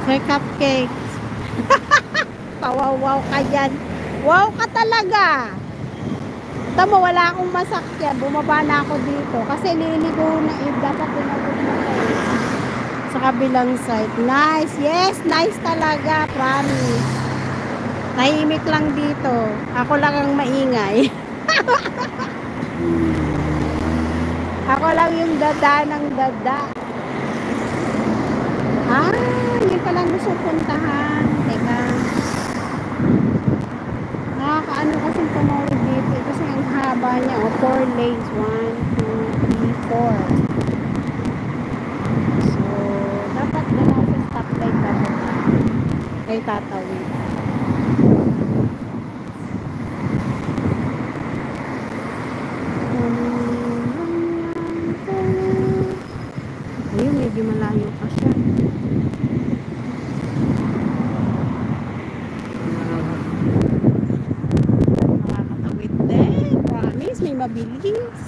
Sir Cupcakes. Pawaw-wow ka dyan. Wow ka talaga. Tama, wala akong masakyan. Bumaba na ako dito. Kasi liligo na dapat pinabot na kayo. Sa kabilang side. Nice. Yes, nice talaga. Promise. Tahimik lang dito. Ako lang ang maingay. Ako lang yung dada ng dada. Yun palang gusto puntahan. Teka. Nakakaano kasi tumawid dito. Kasi ang haba niya. 4 lanes. 1, 2, 3, 4. So, dapat gano'n sa stoplight dapat. Ay tatawid. Ayun, medyo malayo pa siya. Nakakatawid din. Promise, may mabilis.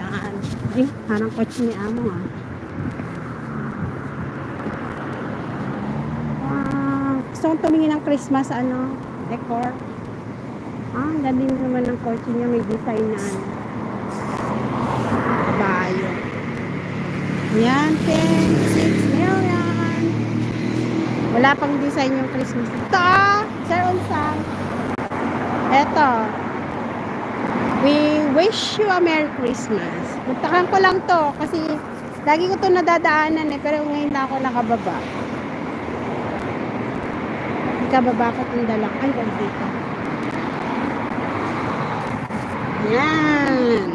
Yan. Ay, parang kotse ni Amo Gusto kong tumingin ng Christmas decor. Ang ganda naman ng kotse niya. May design na kabayo. Yan, 6 million. Wala pang design yung Christmas. Ito, Sir Unsang. Ito. We wish you a Merry Christmas. Puntahan ko lang to kasi lagi ko to nadadaanan pero ngayon na ako nakababa. Ikababa ko itong dalak. Ay, dito. Yan.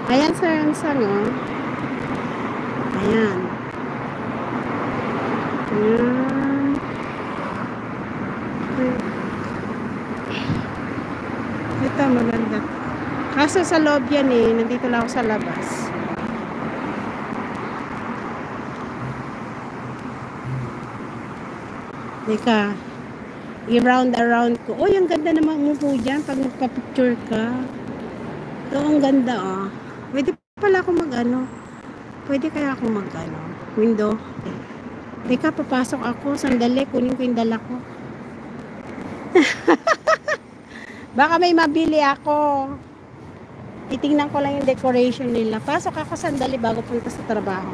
Ayan, Sir Unsang, Ayan. Ayan. Ito, maganda. Kaso sa loob yan nandito lang ako sa labas. Teka. I-round around ko. Oh, yung ganda naman umupo dyan pag magpa-picture ka. Ito, ang ganda, Pwede pala ako Pwede kaya ako window. Teka, papasok ako. Sandali, kunin ko yung dala ko. Baka may mabili ako. Titingnan ko lang yung decoration nila. Pasok ako sandali bago punta sa trabaho.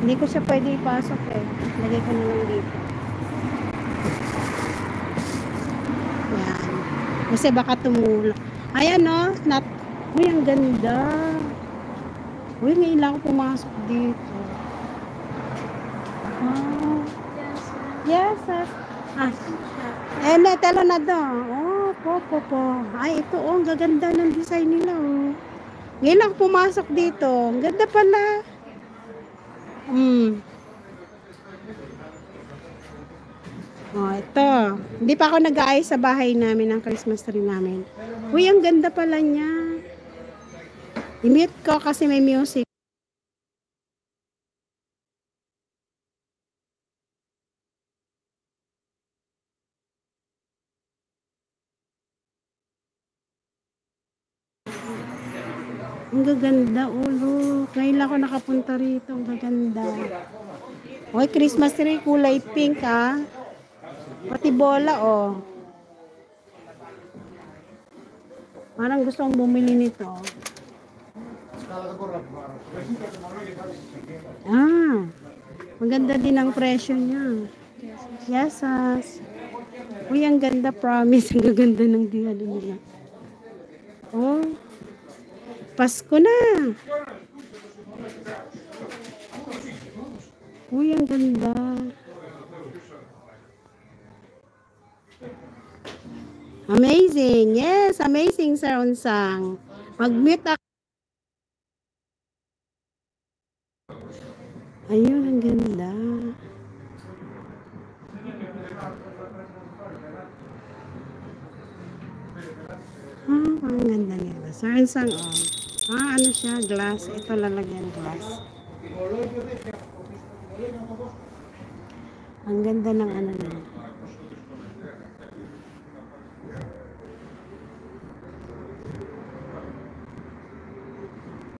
Hindi ko siya pwede ipasok Lagay ko na lang dito. Yan. Kasi baka tumulak. Ayan Uy, ang ganda. Uy, ngayon lang ako pumasok dito. Yes, sir. Telo na daw. Po. Ay, ito, ang gaganda ng design nila, Ngayon lang pumasok dito. Ang ganda pala. Ito. Hindi pa ako nag-aayos sa bahay namin ng Christmas tree namin. Uy, ang ganda pala niya. I-mute ko kasi may music. Ang gaganda, look. Ngayon lang ako nakapunta rito. Ang gaganda. Uy, Christmas tree, kulay pink, Pati bola, Parang gusto kong bumili nito. Maganda din ang presyo niya. Yes. Uy, ang ganda, promise. Ang gaganda ng diyan nila. Pasko na. Uy, ang ganda. Amazing. Yes, amazing, Sir Unsang. Mag-mute ako. Ayun, ang ganda. Ang ganda nila. Sir Unsang, ano siya? Glass. Ito lalagyan glass. Ang ganda ng ano nila.